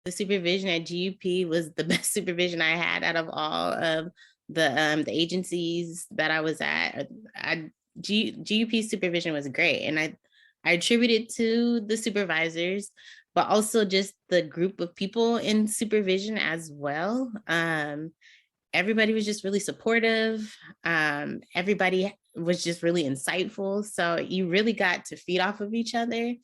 The supervision at GUP was the best supervision I had out of all of the agencies that I was at. GUP supervision was great, and I attribute it to the supervisors, but also just the group of people in supervision as well. Everybody was just really supportive. Everybody was just really insightful. So you really got to feed off of each other.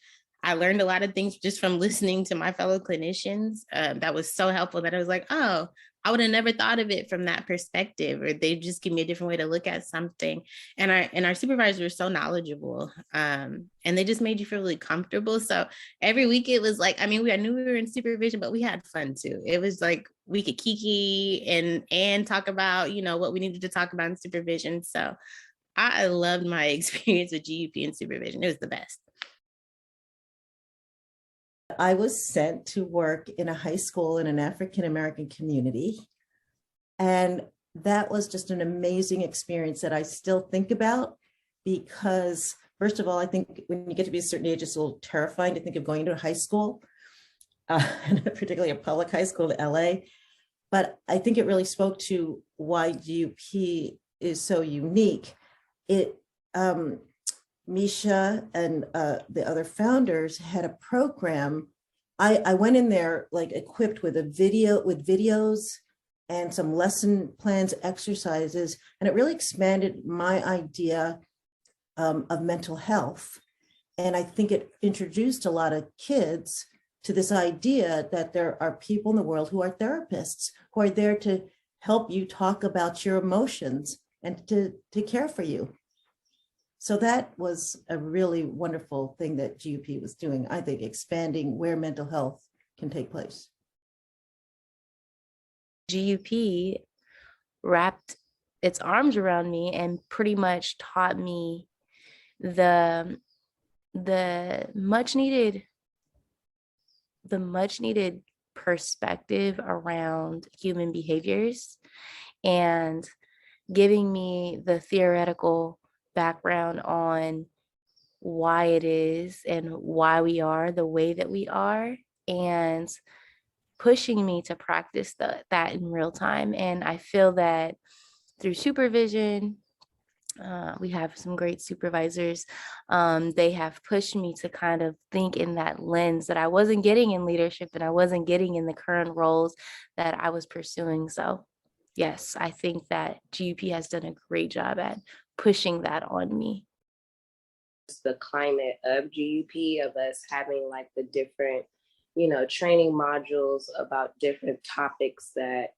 I learned a lot of things just from listening to my fellow clinicians. That was so helpful that I was like, oh, I would have never thought of it from that perspective, or they just give me a different way to look at something. And our supervisors were so knowledgeable, and they just made you feel really comfortable. So every week it was like, I mean, I knew we were in supervision, but we had fun too. It was like we could kiki and talk about, what we needed to talk about in supervision. So I loved my experience with GUP and supervision. It was the best. I was sent to work in a high school in an African-American community. And that was just an amazing experience that I still think about, because first of all, I think when you get to be a certain age, it's a little terrifying to think of going to a high school, particularly a public high school in LA. But I think it really spoke to why GUP is so unique. Misha and the other founders had a program. I went in there like equipped with videos and some lesson plans, exercises, and it really expanded my idea of mental health. And I think it introduced a lot of kids to this idea that there are people in the world who are therapists, who are there to help you talk about your emotions and to care for you. So that was a really wonderful thing that GUP was doing, I think, expanding where mental health can take place. GUP wrapped its arms around me and pretty much taught me the much needed perspective around human behaviors, and giving me the theoretical background on why it is and why we are the way that we are, and pushing me to practice that in real time. And I feel that through supervision, we have some great supervisors. They have pushed me to kind of think in that lens that I wasn't getting in leadership and I wasn't getting in the current roles that I was pursuing. So yes, I think that GUP has done a great job at pushing that on me. The climate of GUP, of us having like the different, training modules about different topics that,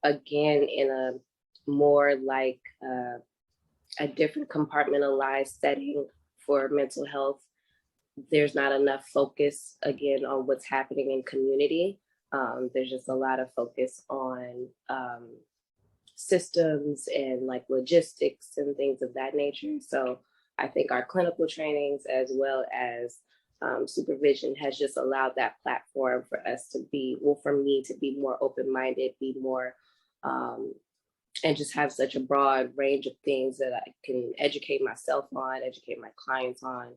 again, in a more like a different compartmentalized setting for mental health, there's not enough focus, again, on what's happening in community. There's just a lot of focus on systems and like logistics and things of that nature. So I think our clinical trainings as well as supervision has just allowed that platform for us to be, for me to be more open-minded, be more, and just have such a broad range of things that I can educate myself on, educate my clients on,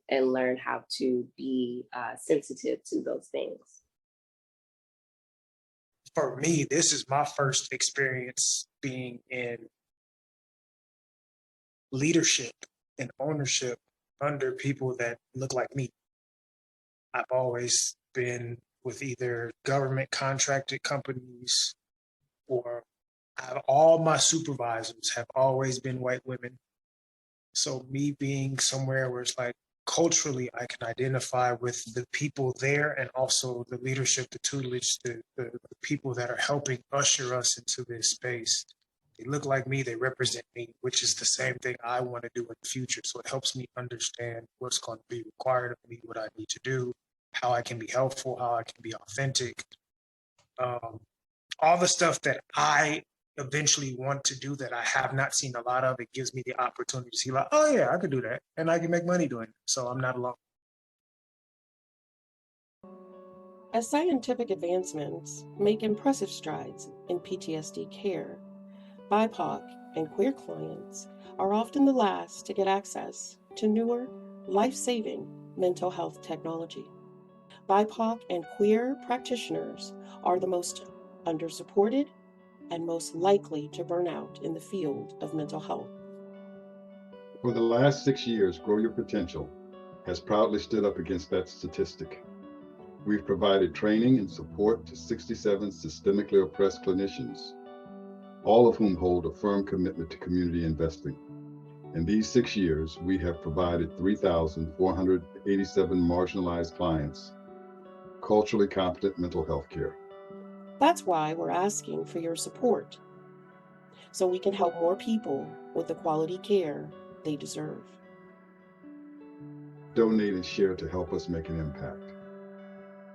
and learn how to be sensitive to those things. For me, this is my first experience being in leadership and ownership under people that look like me. I've always been with either government contracted companies, or all my supervisors have always been white women. So me being somewhere where it's like culturally I can identify with the people there, and also the leadership, the tutelage, the people that are helping usher us into this space. They look like me, they represent me, which is the same thing I want to do in the future. So it helps me understand what's going to be required of me, what I need to do, how I can be helpful, how I can be authentic. All the stuff that I eventually want to do that I have not seen a lot of, it gives me the opportunity to see like, oh yeah, I could do that. And I can make money doing it. So I'm not alone. As scientific advancements make impressive strides in PTSD care, BIPOC and queer clients are often the last to get access to newer, life-saving mental health technology. BIPOC and queer practitioners are the most undersupported and most likely to burn out in the field of mental health. For the last 6 years, growURpotential has proudly stood up against that statistic. We've provided training and support to 67 systemically oppressed clinicians, all of whom hold a firm commitment to community investing. In these 6 years, we have provided 3,487 marginalized clients culturally competent mental health care. That's why we're asking for your support, so we can help more people with the quality care they deserve. Donate and share to help us make an impact.